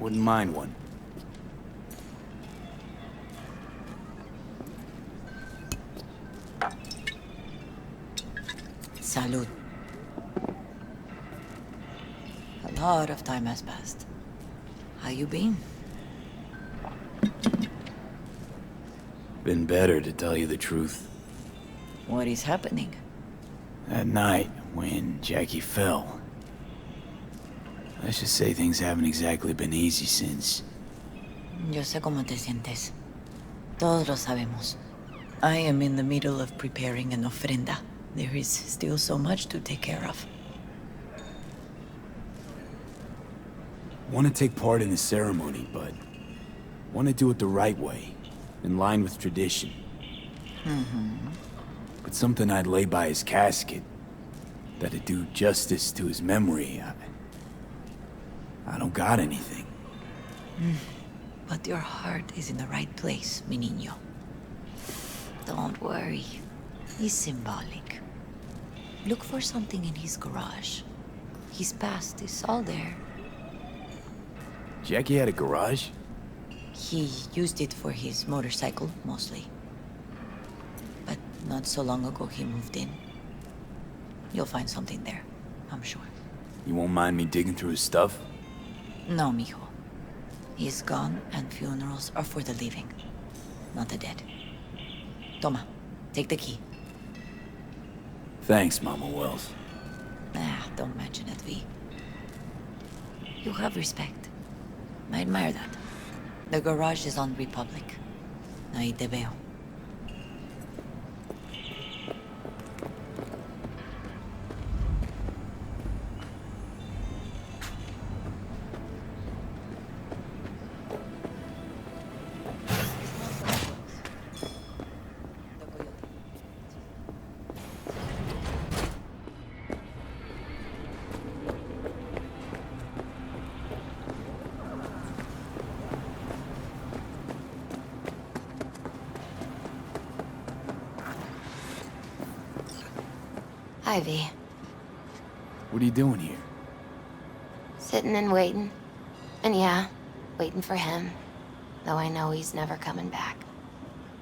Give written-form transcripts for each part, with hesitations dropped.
Wouldn't mind one. Salud. A lot of time has passed. How you been? Been better, to tell you the truth. What is happening? That night, when Jackie fell. Let's just say things haven't exactly been easy since. Yo sé cómo te sientes. Todos lo sabemos. I am in the middle of preparing an ofrenda. There is still so much to take care of. Want to take part in the ceremony, but want to do it the right way, in line with tradition. But something I'd lay by his casket, that'd do justice to his memory, I don't got anything. But your heart is in the right place, mi niño. Don't worry. It's symbolic. Look for something in his garage. His past is all there. Jackie had a garage? He used it for his motorcycle, mostly. But not so long ago he moved in. You'll find something there, I'm sure. You won't mind me digging through his stuff? No, mijo. He's gone, and funerals are for the living, not the dead. Toma, take the key. Thanks, Mama Wells. Don't mention it, V. You have respect. I admire that. The garage is on Republic. Ahí te veo. Hi, V. What are you doing here? Sitting and waiting. And yeah, waiting for him. Though I know he's never coming back.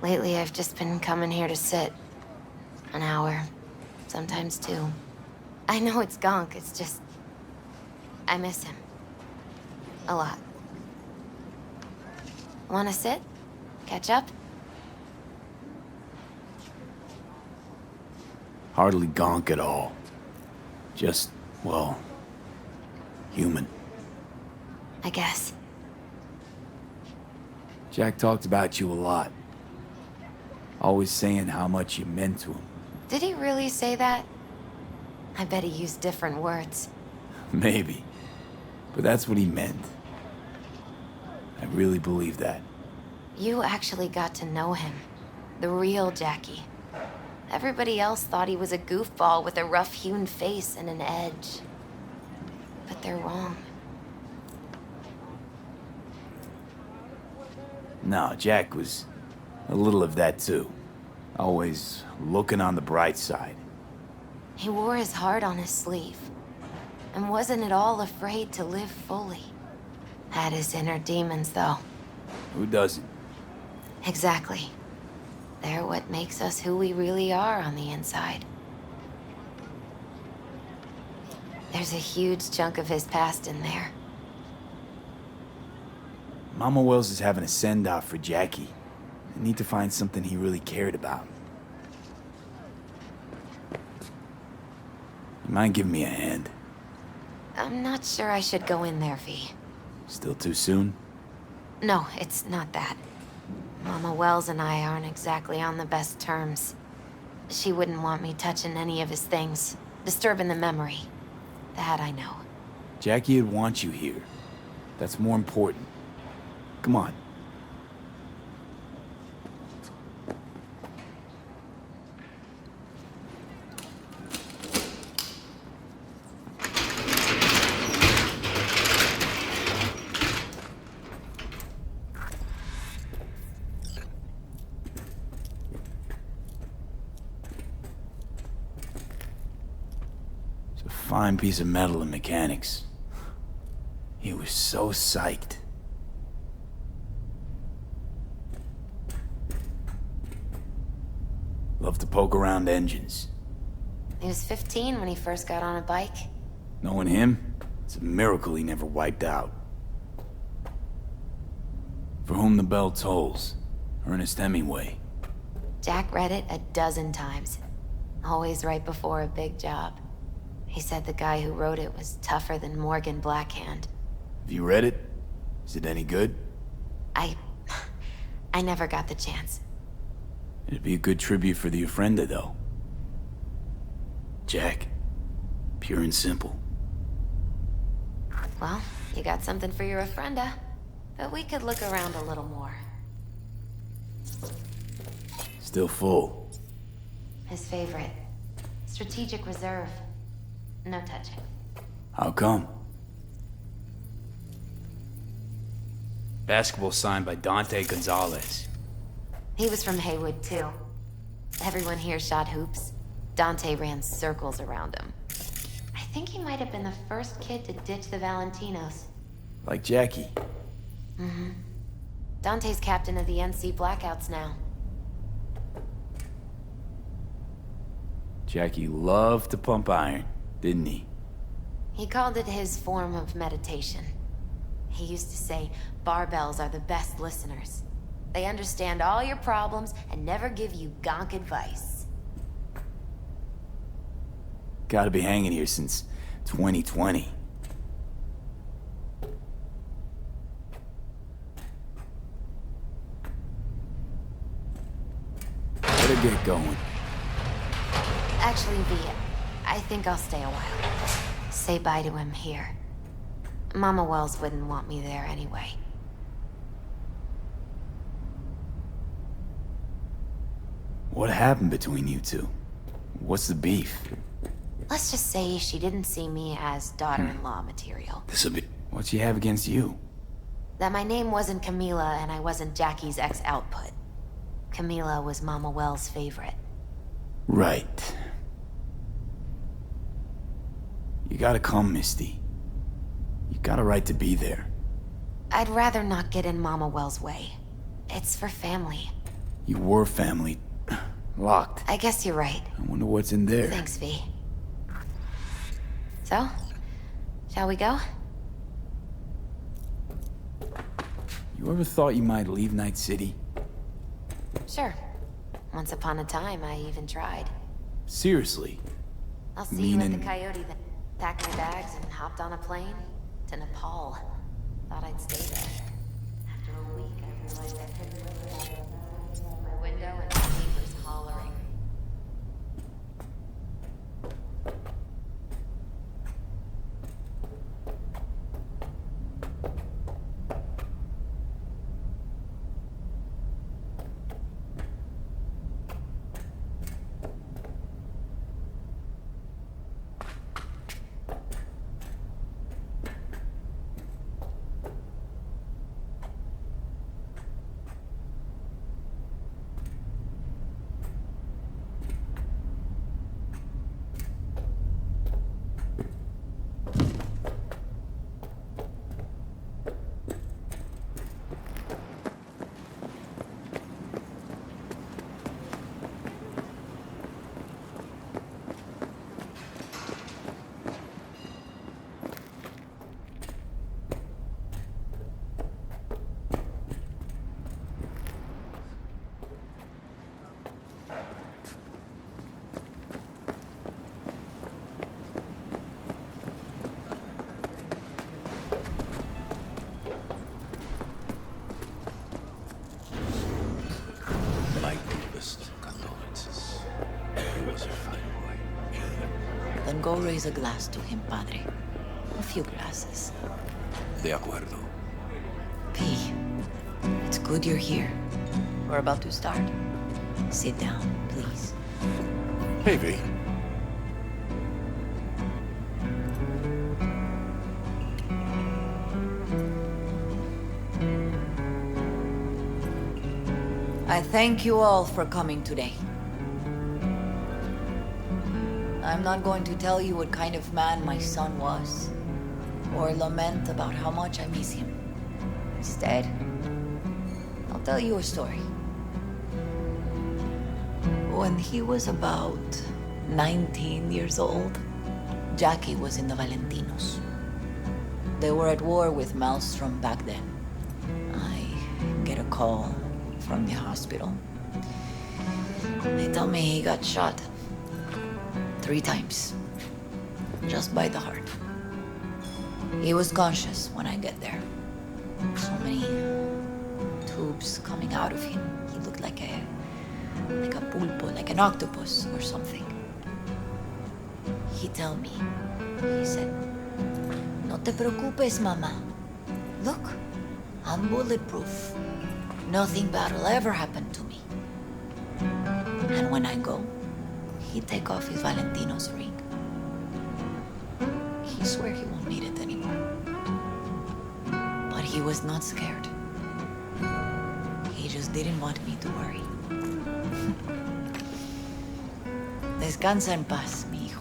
Lately, I've just been coming here to sit. An hour. Sometimes two. I know it's gunk, it's just... I miss him. A lot. Wanna sit? Catch up? Hardly gonk at all. Just, well, human. I guess. Jack talked about you a lot. Always saying how much you meant to him. Did he really say that? I bet he used different words. Maybe. But that's what he meant. I really believe that. You actually got to know him. The real Jackie. Everybody else thought he was a goofball with a rough-hewn face and an edge. But they're wrong. No, Jack was a little of that too. Always looking on the bright side. He wore his heart on his sleeve. And wasn't at all afraid to live fully. Had his inner demons, though. Who doesn't? Exactly. They're what makes us who we really are on the inside. There's a huge chunk of his past in there. Mama Wells is having a send-off for Jackie. I need to find something he really cared about. You mind giving me a hand? I'm not sure I should go in there, V. Still too soon? No, it's not that. Mama Wells and I aren't exactly on the best terms. She wouldn't want me touching any of his things, disturbing the memory. That I know. Jackie would want you here. That's more important. Come on. Fine piece of metal in mechanics. He was so psyched. poke around engines. He was 15 when he first got on a bike. Knowing him, it's a miracle he never wiped out. For whom the bell tolls, Ernest Hemingway. Jack read it a dozen times. Always right before a big job. He said the guy who wrote it was tougher than Morgan Blackhand. Have you read it? Is it any good? I never got the chance. It'd be a good tribute for the Ofrenda, though. Jack. Pure and simple. Well, you got something for your Ofrenda. But we could look around a little more. Still full. His favorite. Strategic Reserve. No touching. How come? Basketball signed by Dante Gonzalez. He was from Haywood, too. Everyone here shot hoops. Dante ran circles around him. I think he might have been the first kid to ditch the Valentinos. Like Jackie. Mm-hmm. Dante's captain of the NC Blackouts now. Jackie loved to pump iron, didn't he? He called it his form of meditation. He used to say, barbells are the best listeners. They understand all your problems and never give you gonk advice. Gotta be hanging here since 2020. Better get going. Actually, V, I think I'll stay a while. Say bye to him here. Mama Wells wouldn't want me there anyway. What happened between you two? What's the beef? Let's just say she didn't see me as daughter-in-law material. This'll be... What she have against you? That my name wasn't Camila and I wasn't Jackie's ex-output. Camila was Mama Wells' favorite. Right. You gotta come, Misty. You got a right to be there. I'd rather not get in Mama Wells' way. It's for family. You were family. Locked. I guess you're right. I wonder what's in there. Thanks, V. So, shall we go? You ever thought you might leave Night City? Sure. Once upon a time, I even tried. Seriously? I'll see you at Meaning- the Coyote then. Packed my bags and hopped on a plane to Nepal. Thought I'd stay there. After a week, I realized I couldn't live without my window and the neighbors hollering. My deepest condolences. He was a fine boy. Then go raise a glass to him, Padre. A few glasses. De acuerdo. P, it's good you're here. We're about to start. Sit down, please. Hey, V. I thank you all for coming today. I'm not going to tell you what kind of man my son was, or lament about how much I miss him. Instead, I'll tell you a story. When he was about 19 years old, Jackie was in the Valentinos. They were at war with Maelstrom back then. I get a call from the hospital. They tell me he got shot 3 times, just by the heart. He was conscious when I get there. So many tubes coming out of him. He looked like a pulpo, like an octopus or something. He tell me, he said, "No te preocupes, mama. Look, I'm bulletproof. Nothing bad will ever happen to me." And when I go, he take off his Valentino's ring. He swear he won't need it anymore. But he was not scared. He just didn't want me to worry. Descansa en paz, mi hijo.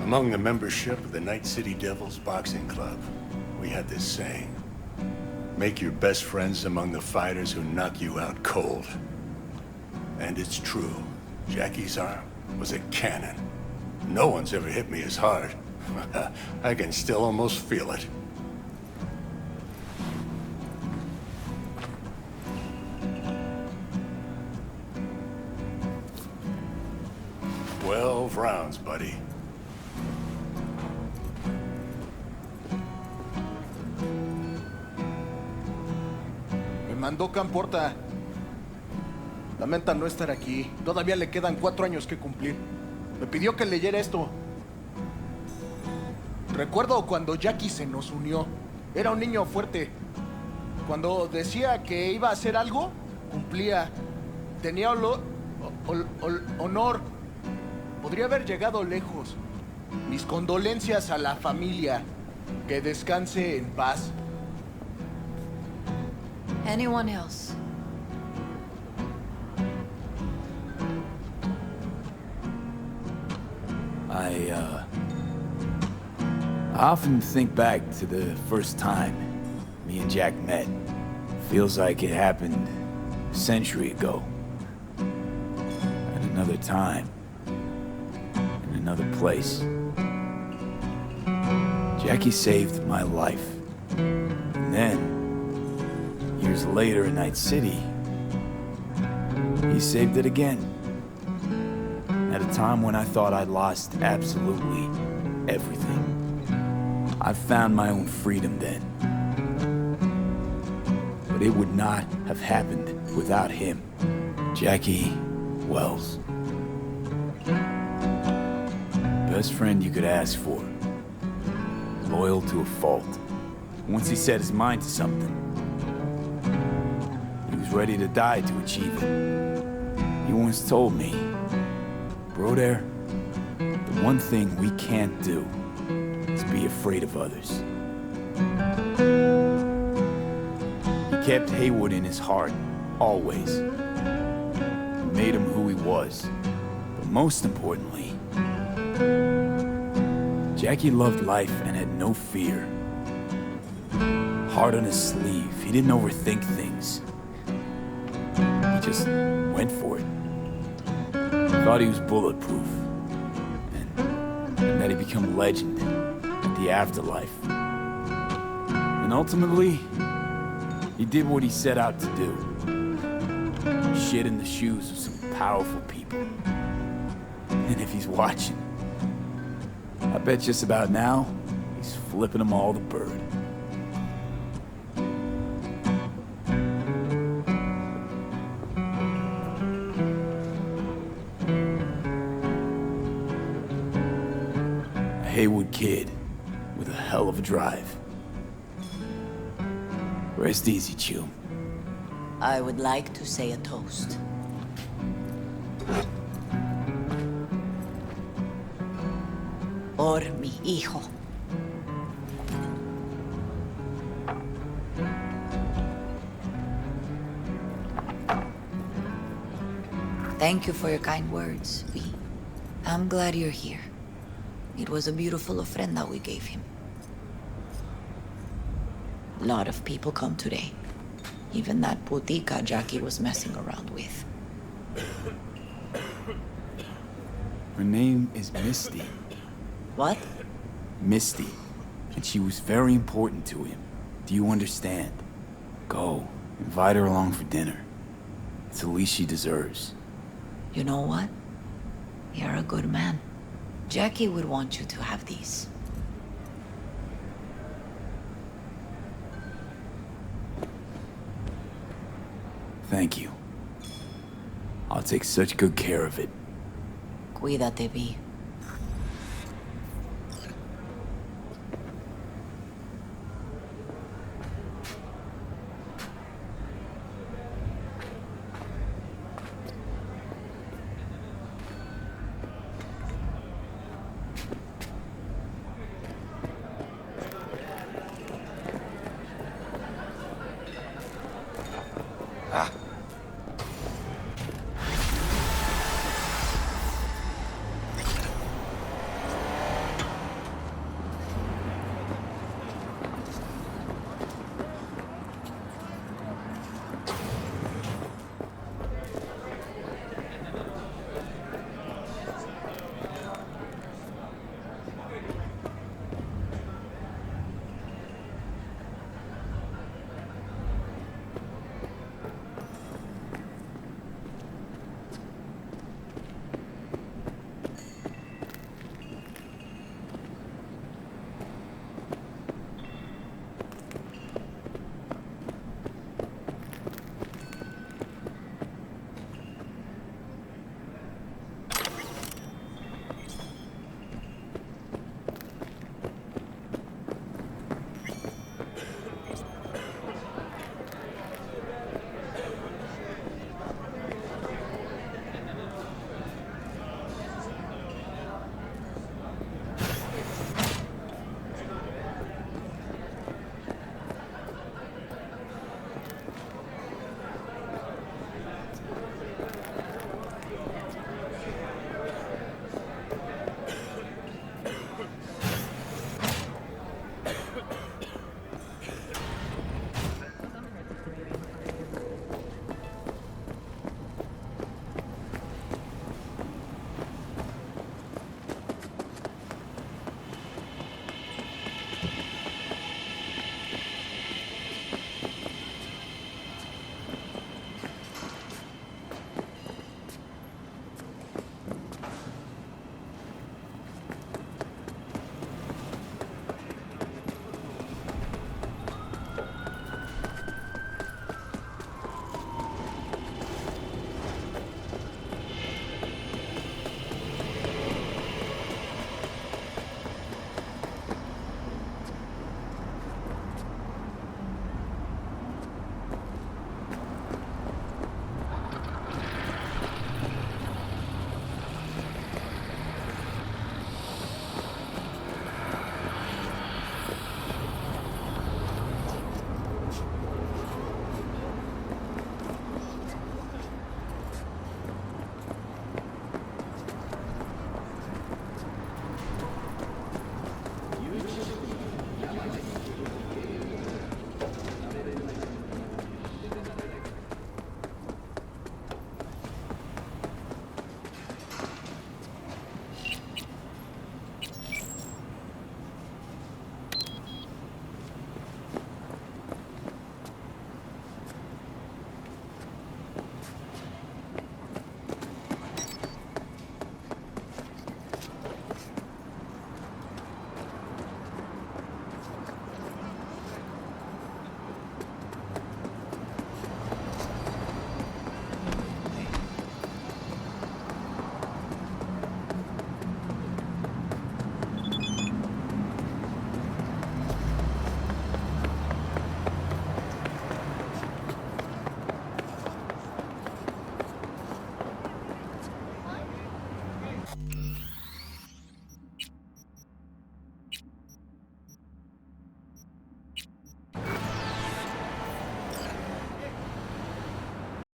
Among the membership of the Night City Devils Boxing Club, we had this saying: make your best friends among the fighters who knock you out cold. And it's true. Jackie's arm was a cannon. No one's ever hit me as hard. I can still almost feel it. "12 rounds, buddy." Me mandó Camporta. Lamenta no estar aquí. Todavía le quedan 4 años que cumplir. Me pidió que leyera esto. Recuerdo cuando Jackie se nos unió. Era un niño fuerte. Cuando decía que iba a hacer algo, cumplía. Tenía honor. Podría haber llegado lejos. Mis condolencias a la familia. Que descanse en paz. Anyone else? I often think back to the first time me and Jack met. Feels like it happened a century ago. At another time. In another place. Jackie saved my life. And then, years later in Night City, he saved it again. At a time when I thought I'd lost absolutely everything. I found my own freedom then. But it would not have happened without him. Jackie Wells. Best friend you could ask for. Loyal to a fault. Once he set his mind to something, he was ready to die to achieve it. He once told me, "Bro there, the one thing we can't do is be afraid of others." He kept Haywood in his heart, always. It made him who he was. But most importantly, Jackie loved life and had no fear. Heart on his sleeve, he didn't overthink things. He just went for it. Thought he was bulletproof. And that he'd become a legend in the afterlife. And ultimately, he did what he set out to do. Shit in the shoes of some powerful people. And if he's watching, I bet just about now, he's flipping them all the bird. A Haywood kid with a hell of a drive. Rest easy, Chew. I would like to say a toast. Por mi hijo. Thank you for your kind words, V. I'm glad you're here. It was a beautiful ofrenda we gave him. A lot of people come today. Even that putica Jackie was messing around with. Her name is Misty. What? Misty. And she was very important to him. Do you understand? Go. Invite her along for dinner. It's the least she deserves. You know what? You're a good man. Jackie would want you to have these. Thank you. I'll take such good care of it. Cuídate, V.